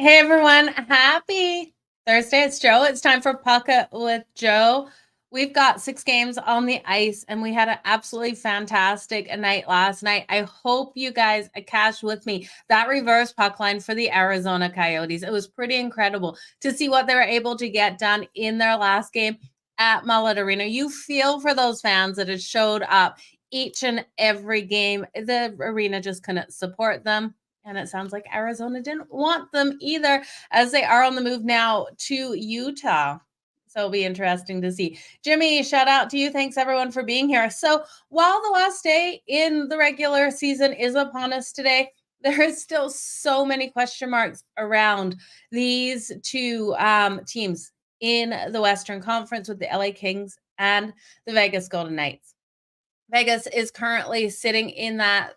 Hey everyone, happy Thursday. It's Jo. It's time for Puck It with Jo. We've got 6 games on the ice and we had an absolutely fantastic night last night. I hope you guys cashed with me. That reverse puck line for the Arizona Coyotes. It was pretty incredible to see what they were able to get done in their last game at Mullet Arena. You feel for those fans that have showed up each and every game. The arena just couldn't support them. And it sounds like Arizona didn't want them either, as they are on the move now to Utah. So it'll be interesting to see. Jimmy, shout out to you. Thanks everyone for being here. So while the last day in the regular season is upon us today, there is still so many question marks around these two teams in the Western Conference with the LA Kings and the Vegas Golden Knights. Vegas is currently sitting in that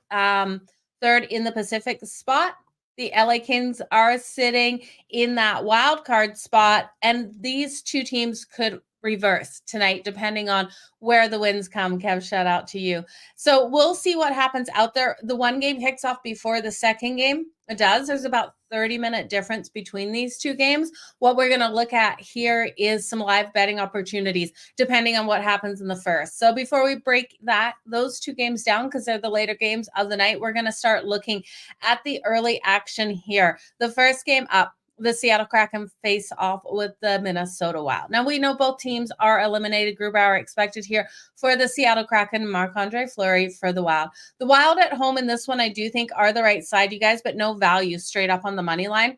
third in the Pacific spot. The LA Kings are sitting in that wild card spot, and these two teams could reverse tonight depending on where the wins come. Kev, shout out to you. So we'll see what happens out there. The one game kicks off before the second game. It does. There's about 30-minute difference between these two games. What we're going to look at here is some live betting opportunities depending on what happens in the first. So before we break those two games down, because they're the later games of the night, we're going to start looking at the early action here. The first game up, the Seattle Kraken face off with the Minnesota Wild. Now, we know both teams are eliminated. Grubauer expected here for the Seattle Kraken, Marc-Andre Fleury for the Wild. The Wild at home in this one, I do think are the right side, you guys, but no value straight up on the money line.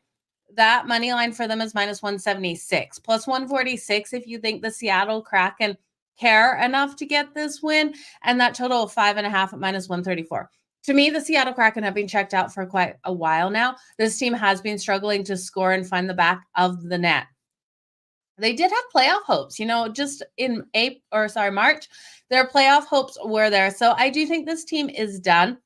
That money line for them is minus 176, plus 146 if you think the Seattle Kraken care enough to get this win, and that total of 5.5 at minus 134. To me, the Seattle Kraken have been checked out for quite a while now. This team has been struggling to score and find the back of the net. They did have playoff hopes, just in March, their playoff hopes were there. So I do think this team is done.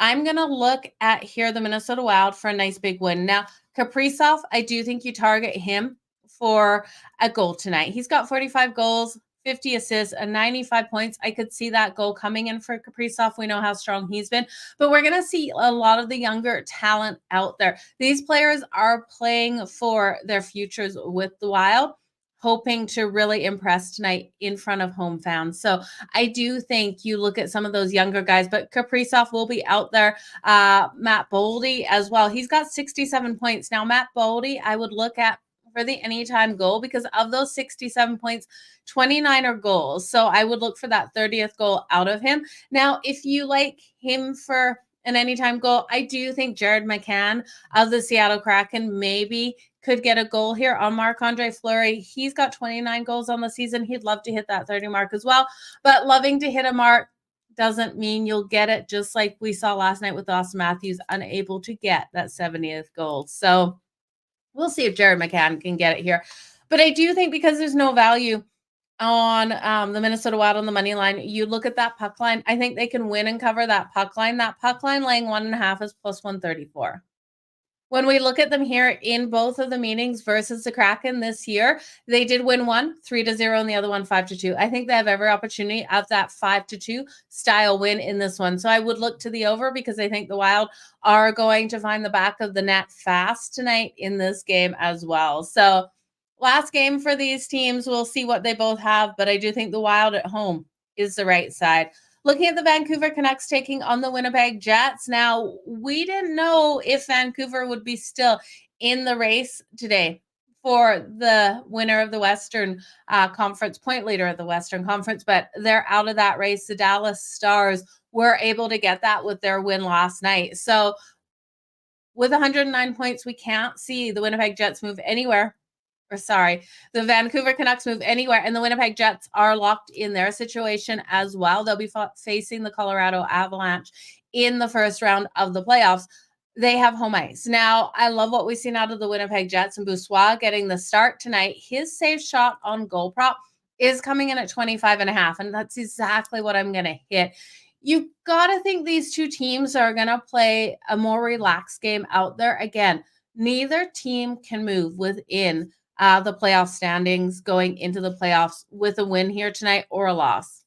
I'm going to look at here the Minnesota Wild for a nice big win. Now, Kaprizov, I do think you target him for a goal tonight. He's got 45 goals, 50 assists, and 95 points. I could see that goal coming in for Kaprizov. We know how strong he's been, but we're going to see a lot of the younger talent out there. These players are playing for their futures with the Wild, hoping to really impress tonight in front of home fans. So I do think you look at some of those younger guys, but Kaprizov will be out there. Matt Boldy as well. He's got 67 points. Now, Matt Boldy, I would look at for the anytime goal because of those 67 points, 29 are goals. So I would look for that 30th goal out of him. Now, if you like him for an anytime goal, I do think Jared McCann of the Seattle Kraken maybe could get a goal here on Marc-Andre Fleury. He's got 29 goals on the season. He'd love to hit that 30 mark as well. But loving to hit a mark doesn't mean you'll get it, just like we saw last night with Auston Matthews, unable to get that 70th goal. So we'll see if Jared McCann can get it here. But I do think because there's no value on the Minnesota Wild on the money line, you look at that puck line. I think they can win and cover that puck line. That puck line laying 1.5 is plus 134. When we look at them here in both of the meetings versus the Kraken this year, they did win one 3-0 and the other one 5-2. I think they have every opportunity of that 5-2 style win in this one. So I would look to the over because I think the Wild are going to find the back of the net fast tonight in this game as well. So last game for these teams, we'll see what they both have, but I do think the Wild at home is the right side. Looking at the Vancouver Canucks taking on the Winnipeg Jets. Now, we didn't know if Vancouver would be still in the race today for the winner of the Western Conference, point leader of the Western Conference, but they're out of that race. The Dallas Stars were able to get that with their win last night. So with 109 points, we can't see the Winnipeg Jets move anywhere. The Vancouver Canucks move anywhere, and the Winnipeg Jets are locked in their situation as well. They'll be facing the Colorado Avalanche in the first round of the playoffs. They have home ice. Now, I love what we've seen out of the Winnipeg Jets, and Boussois getting the start tonight. His save shot on goal prop is coming in at 25.5, and that's exactly what I'm going to hit. You got to think these two teams are going to play a more relaxed game out there. Again, neither team can move within the playoff standings going into the playoffs with a win here tonight or a loss.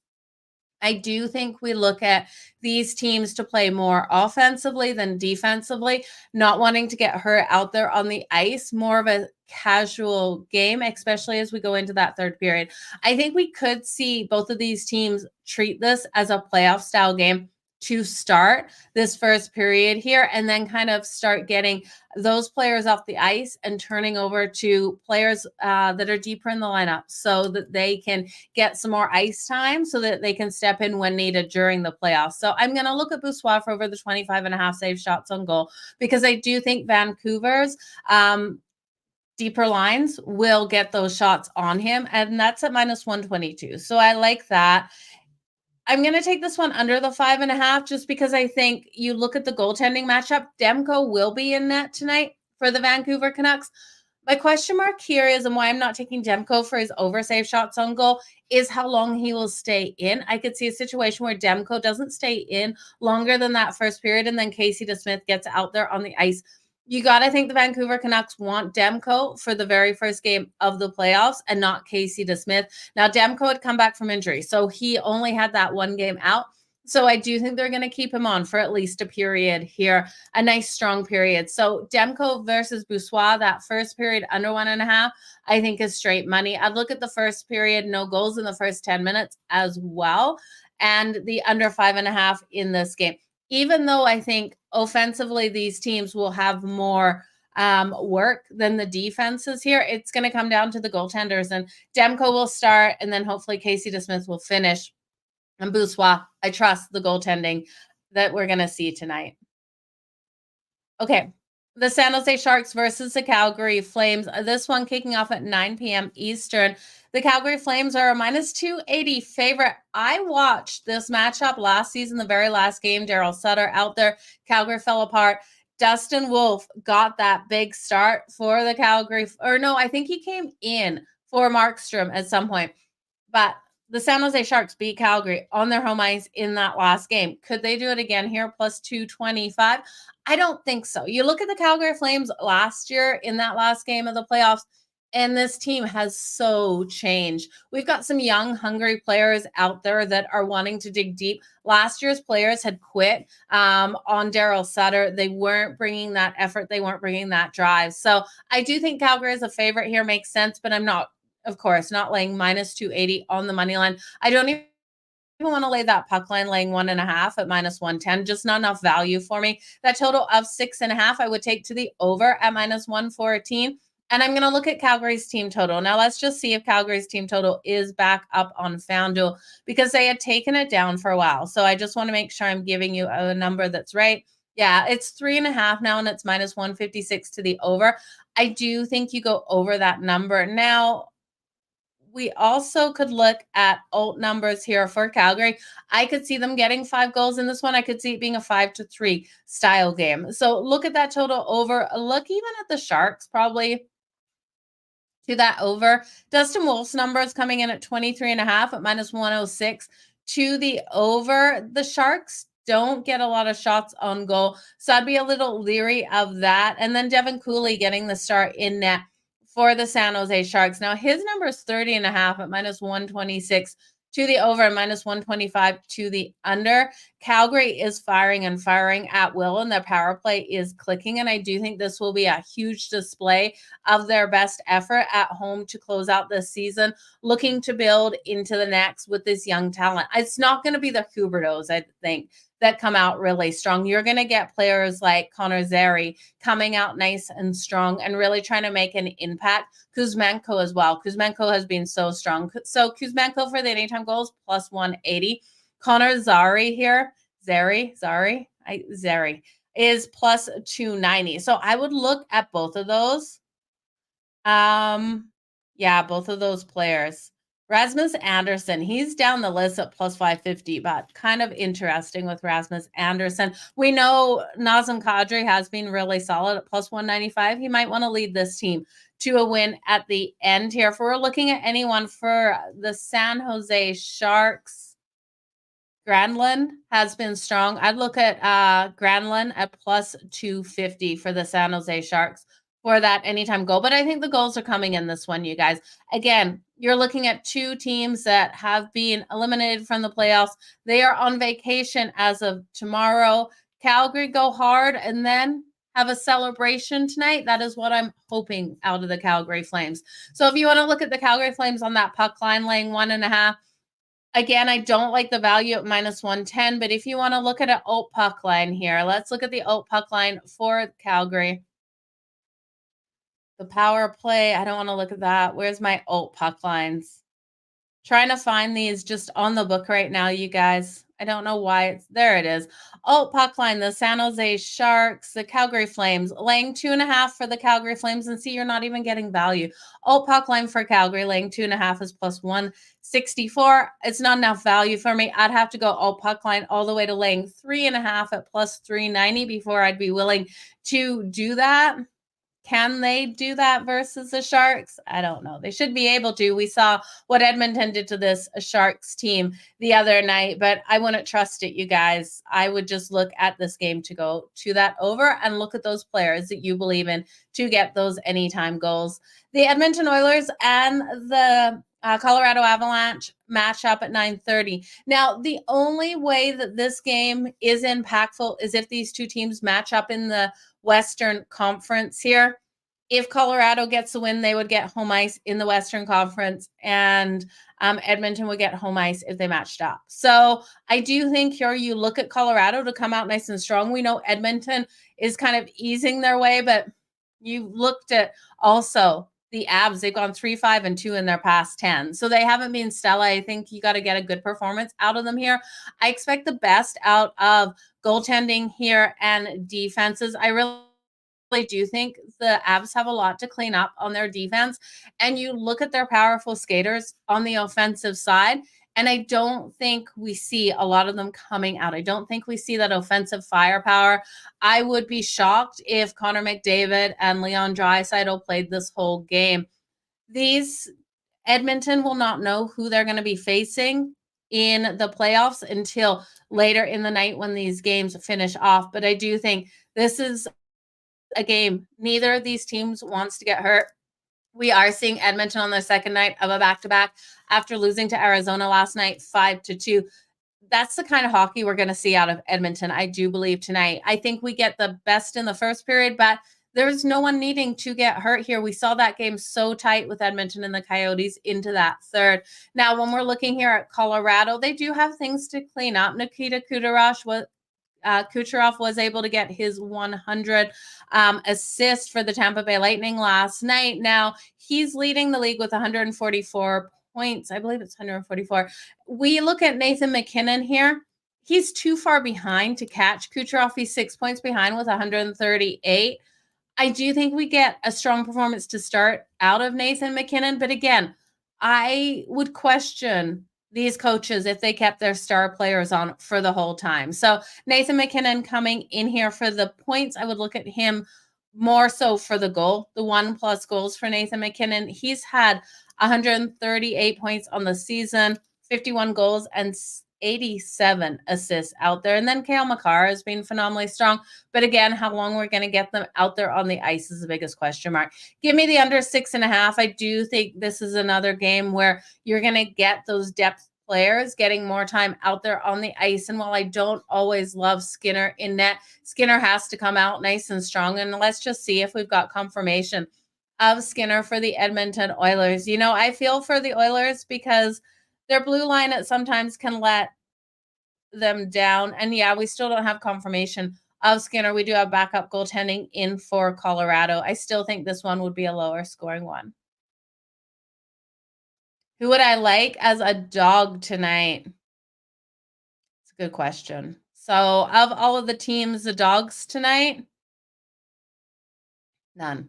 I do think we look at these teams to play more offensively than defensively, not wanting to get hurt out there on the ice, more of a casual game, especially as we go into that third period. I think we could see both of these teams treat this as a playoff style game to start this first period here and then kind of start getting those players off the ice and turning over to players that are deeper in the lineup so that they can get some more ice time so that they can step in when needed during the playoffs. So I'm going to look at Boussois for over the 25.5 save shots on goal because I do think Vancouver's deeper lines will get those shots on him, and that's at minus 122. So I like that. I'm going to take this one under the 5.5 just because I think you look at the goaltending matchup. Demko will be in net tonight for the Vancouver Canucks. My question mark here is, and why I'm not taking Demko for his oversave shots on goal, is how long he will stay in. I could see a situation where Demko doesn't stay in longer than that first period, and then Casey DeSmith gets out there on the ice. You got to think the Vancouver Canucks want Demko for the very first game of the playoffs and not Casey DeSmith. Now, Demko had come back from injury, so he only had that one game out. So I do think they're going to keep him on for at least a period here, a nice strong period. So Demko versus Boussois, that first period under 1.5, I think is straight money. I'd look at the first period, no goals in the first 10 minutes as well, and the under 5.5 in this game. Even though I think offensively these teams will have more work than the defenses here, it's going to come down to the goaltenders, and Demko will start, and then hopefully Casey DeSmith will finish. And Boussois, I trust the goaltending that we're going to see tonight. Okay, the San Jose Sharks versus the Calgary Flames. This one kicking off at 9 p.m. Eastern. The Calgary Flames are a minus 280 favorite. I watched this matchup last season, the very last game. Daryl Sutter out there. Calgary fell apart. Dustin Wolf got that big start for the Calgary. Or no, I think he came in for Markstrom at some point. But the San Jose Sharks beat Calgary on their home ice in that last game. Could they do it again here, plus 225? I don't think so. You look at the Calgary Flames last year in that last game of the playoffs, and this team has so changed. We've got some young, hungry players out there that are wanting to dig deep. Last year's players had quit on Daryl Sutter. They weren't bringing that effort. They weren't bringing that drive. So I do think Calgary is a favorite here. Makes sense, but I'm not, of course, not laying minus 280 on the money line. I don't even want to lay that puck line laying 1.5 at minus 110. Just not enough value for me. That total of 6.5, I would take to the over at minus 114. And I'm going to look at Calgary's team total. Now, let's just see if Calgary's team total is back up on FanDuel because they had taken it down for a while. So I just want to make sure I'm giving you a number that's right. Yeah, it's 3.5 now, and it's minus 156 to the over. I do think you go over that number. Now, we also could look at alt numbers here for Calgary. I could see them getting 5 goals in this one. I could see it being a 5-3 style game. So look at that total over. Look even at the Sharks probably to that over. Dustin Wolf's numbers coming in at 23.5 at minus 106 to the over. The Sharks don't get a lot of shots on goal, so I'd be a little leery of that. And then Devin Cooley getting the start in net for the San Jose Sharks. Now, his number is 30.5 at minus 126 to the over and minus 125 to the under. Calgary is firing and firing at will, and their power play is clicking. And I do think this will be a huge display of their best effort at home to close out this season, looking to build into the next with this young talent. It's not going to be the Hubertos, I think, that come out really strong. You're going to get players like Connor Zary coming out nice and strong and really trying to make an impact. Kuzmenko as well. Kuzmenko has been so strong. So Kuzmenko for the anytime goals, plus 180. Connor Zary here, Zary is plus 290. So I would look at both of those. Yeah, both of those players. Rasmus Anderson, he's down the list at plus 550, but kind of interesting with Rasmus Anderson. We know Nazem Kadri has been really solid at plus 195. He might want to lead this team to a win at the end here. If we're looking at anyone for the San Jose Sharks, Granlund has been strong. I'd look at Granlund at plus 250 for the San Jose Sharks for that anytime goal. But I think the goals are coming in this one, you guys. Again, You're looking at two teams that have been eliminated from the playoffs. They are on vacation as of tomorrow. Calgary go hard and then have a celebration tonight. That is what I'm hoping out of the Calgary Flames. So if you want to look at the Calgary Flames on that puck line, laying 1.5, again, I don't like the value at -110, but if you want to look at an alt puck line here, let's look at the alt puck line for Calgary. The power play, I don't want to look at that. Where's my alt puck lines? Trying to find these just on the book right now, you guys. I don't know why it's there. It is. Alt puck line, the San Jose Sharks, the Calgary Flames, laying 2.5 for the Calgary Flames. And see, you're not even getting value. Alt puck line for Calgary, laying 2.5 is +164. It's not enough value for me. I'd have to go alt puck line all the way to laying 3.5 at +390 before I'd be willing to do that. Can they do that versus the Sharks? I don't know. They should be able to. We saw what Edmonton did to this Sharks team the other night, but I wouldn't trust it, you guys. I would just look at this game to go to that over and look at those players that you believe in to get those anytime goals. The Edmonton Oilers and the Colorado Avalanche match up at 9:30. Now, the only way that this game is impactful is if these two teams match up in the Western Conference here. If Colorado gets the win, they would get home ice in the Western Conference, and Edmonton would get home ice if they matched up. So I do think here you look at Colorado to come out nice and strong. We know Edmonton is kind of easing their way, but you looked at also the Abs. They've gone 3-5-2 in their past 10. So they haven't been stellar. I think you got to get a good performance out of them here. I expect the best out of goaltending here and defenses. I really do think the Avs have a lot to clean up on their defense. And you look at their powerful skaters on the offensive side, and I don't think we see a lot of them coming out. I don't think we see that offensive firepower. I would be shocked if Connor McDavid and Leon Draisaitl played this whole game. These Edmonton will not know who they're going to be facing in the playoffs until later in the night when these games finish off. But I do think this is a game neither of these teams wants to get hurt. We are seeing Edmonton on the second night of a back-to-back after losing to Arizona last night 5-2. That's the kind of hockey we're going to see out of Edmonton, I do believe, tonight. I think we get the best in the first period, but there's no one needing to get hurt here. We saw that game so tight with Edmonton and the Coyotes into that third. Now, when we're looking here at Colorado, they do have things to clean up. Nikita Kucherov was able to get his 100 assist for the Tampa Bay Lightning last night. Now, he's leading the league with 144 points. I believe it's 144. We look at Nathan MacKinnon here. He's too far behind to catch Kucherov. He's 6 points behind with 138. I do think we get a strong performance to start out of Nathan MacKinnon. But again, I would question these coaches if they kept their star players on for the whole time. So Nathan MacKinnon coming in here for the points, I would look at him more so for the goal, the 1+ goals for Nathan MacKinnon. He's had 138 points on the season, 51 goals, and 87 assists out there. And then Cale Makar has been phenomenally strong. But again, how long we're going to get them out there on the ice is the biggest question mark. Give me the under 6.5. I do think this is another game where you're going to get those depth players getting more time out there on the ice. And while I don't always love Skinner in net, Skinner has to come out nice and strong. And let's just see if we've got confirmation of Skinner for the Edmonton Oilers. You know, I feel for the Oilers because their blue line at sometimes can let them down. And yeah, we still don't have confirmation of Skinner. We do have backup goaltending in for Colorado. I still think this one would be a lower scoring one. Who would I like as a dog tonight? It's a good question. So of all of the teams, the dogs tonight, none.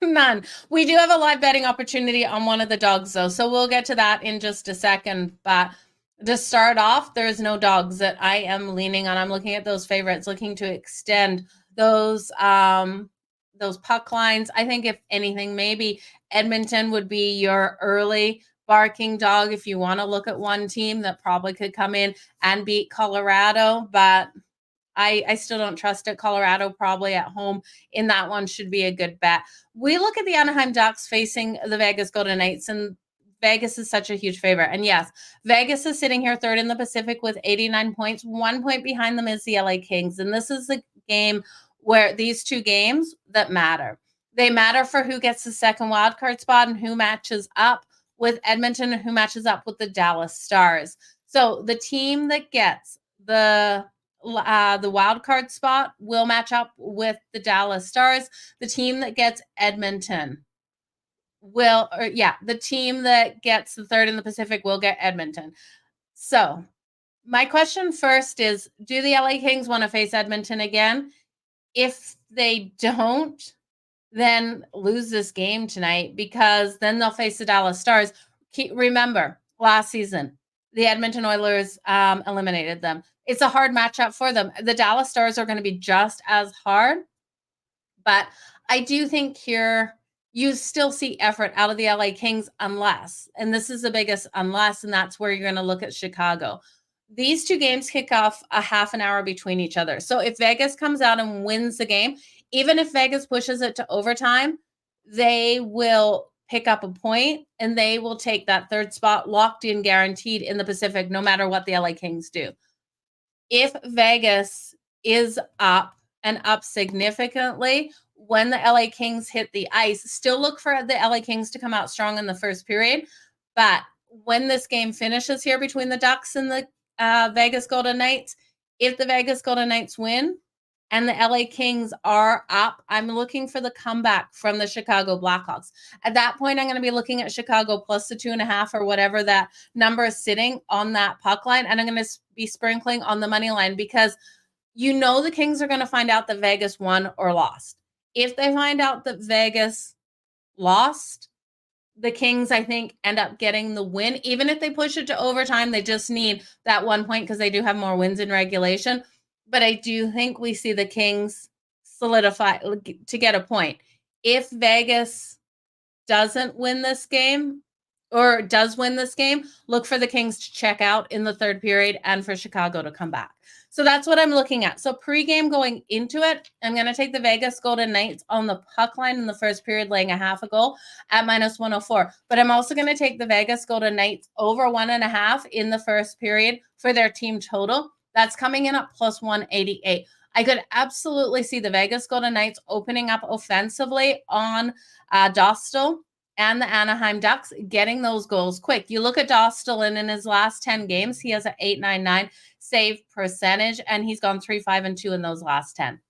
None. We do have a live betting opportunity on one of the dogs, though. So we'll get to that in just a second. But to start off, there's no dogs that I am leaning on. I'm looking at those favorites, looking to extend those puck lines. I think if anything, maybe Edmonton would be your early barking dog if you want to look at one team that probably could come in and beat Colorado. But I still don't trust it. Colorado probably at home in that one should be a good bet. We look at the Anaheim Ducks facing the Vegas Golden Knights, and Vegas is such a huge favorite. And yes, Vegas is sitting here third in the Pacific with 89 points. 1 point behind them is the LA Kings. And this is the game where these two games that matter. They matter for who gets the second wild card spot and who matches up with Edmonton and who matches up with the Dallas Stars. So the team that gets the wild card spot will match up with the Dallas Stars. The team that gets Edmonton the team that gets the third in the Pacific will get Edmonton. So my question first is, do the LA Kings want to face Edmonton again? If they don't, then lose this game tonight, because then they'll face the Dallas Stars. Remember, last season, the Edmonton Oilers eliminated them. It's a hard matchup for them. The Dallas Stars are going to be just as hard, but I do think here you still see effort out of the LA Kings unless, and this is the biggest unless, and that's where you're going to look at Chicago. These two games kick off a half an hour between each other. So if Vegas comes out and wins the game, even if Vegas pushes it to overtime, they will pick up a point and they will take that third spot locked in, guaranteed in the Pacific, no matter what the LA Kings do. If Vegas is up and up significantly when the LA Kings hit the ice, still look for the LA Kings to come out strong in the first period. But when this game finishes here between the Ducks and the Vegas Golden Knights, if the Vegas Golden Knights win and the LA Kings are up, I'm looking for the comeback from the Chicago Blackhawks. At that point, I'm going to be looking at Chicago plus the 2.5 or whatever that number is sitting on that puck line. And I'm going to be sprinkling on the money line, because you know the Kings are going to find out that Vegas won or lost. If they find out that Vegas lost, the Kings, I think, end up getting the win. Even if they push it to overtime, they just need that 1 point because they do have more wins in regulation. But I do think we see the Kings solidify to get a point. If Vegas doesn't win this game, or does win this game, look for the Kings to check out in the third period and for Chicago to come back. So that's what I'm looking at. So pregame going into it, I'm going to take the Vegas Golden Knights on the puck line in the first period, laying a half a goal at minus 104. But I'm also going to take the Vegas Golden Knights over 1.5 in the first period for their team total. That's coming in at plus 188. I could absolutely see the Vegas Golden Knights opening up offensively on Dostal and the Anaheim Ducks, getting those goals quick. You look at Dostal, and in his last 10 games, he has an .899 save percentage, and he's gone 3-5-2 in those last 10.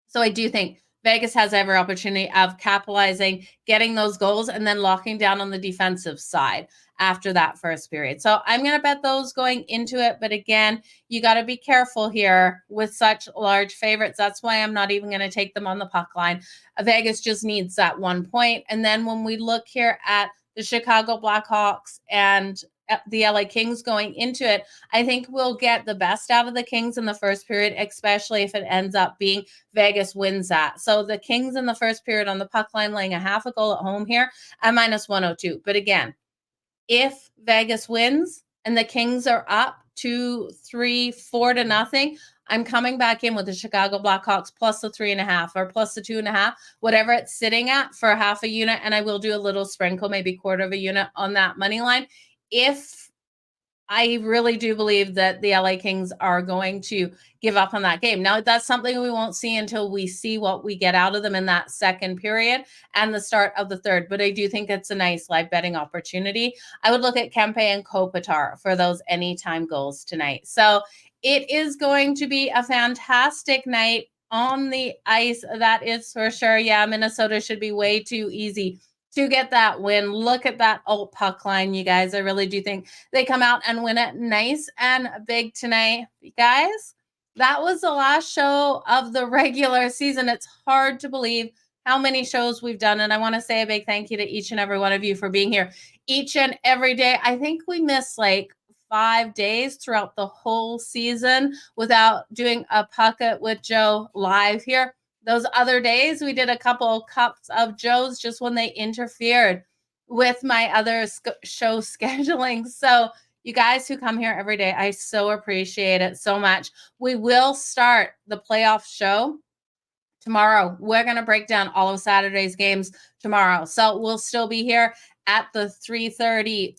So I do think Vegas has every opportunity of capitalizing, getting those goals, and then locking down on the defensive side after that first period. So I'm going to bet those going into it. But again, you got to be careful here with such large favorites. That's why I'm not even going to take them on the puck line. Vegas just needs that 1 point. And then when we look here at the Chicago Blackhawks and the LA Kings going into it, I think we'll get the best out of the Kings in the first period, especially if it ends up being Vegas wins that. So the Kings in the first period on the puck line, laying a half a goal at home here at minus 102. But again, if Vegas wins and the Kings are up 2, 3, 4 to nothing, I'm coming back in with the Chicago Blackhawks plus the 3.5 or plus the 2.5, whatever it's sitting at, for half a unit. And I will do a little sprinkle, maybe quarter of a unit on that money line, if I really do believe that the LA Kings are going to give up on that game. Now, that's something we won't see until we see what we get out of them in that second period and the start of the third. But I do think it's a nice live betting opportunity. I would look at Kempe and Kopitar for those anytime goals tonight. So it is going to be a fantastic night on the ice. That is for sure. Yeah, Minnesota should be way too easy to get that win. Look at that alt puck line, you guys. I really do think they come out and win it nice and big tonight. You guys, that was the last show of the regular season. It's hard to believe how many shows we've done. And I want to say a big thank you to each and every one of you for being here each and every day. I think we missed like 5 days throughout the whole season without doing a Puckett with Jo live here. Those other days, we did a couple cups of Joes just when they interfered with my other show scheduling. So you guys who come here every day, I so appreciate it so much. We will start the playoff show tomorrow. We're going to break down all of Saturday's games tomorrow. So we'll still be here at the 3:30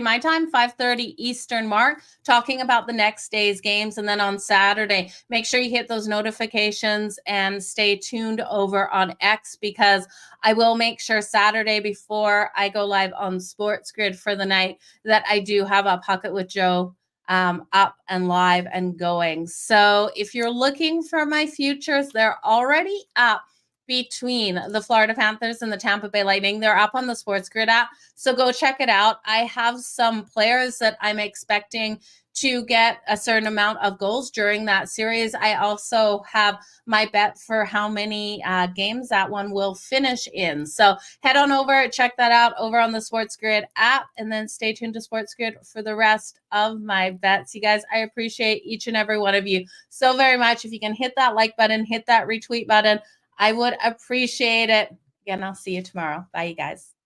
my time, 5:30 Eastern mark, talking about the next day's games. And then on Saturday, make sure you hit those notifications and stay tuned over on X, because I will make sure Saturday before I go live on SportsGrid for the night that I do have a Pocket with Jo up and live and going. So if you're looking for my futures, they're already up between the Florida Panthers and the Tampa Bay Lightning. They're up on the SportsGrid app, so go check it out. I have some players that I'm expecting to get a certain amount of goals during that series. I also have my bet for how many games that one will finish in. So head on over, check that out over on the SportsGrid app, and then stay tuned to SportsGrid for the rest of my bets. You guys, I appreciate each and every one of you so very much. If you can hit that like button, hit that retweet button, I would appreciate it. Again, I'll see you tomorrow. Bye, you guys.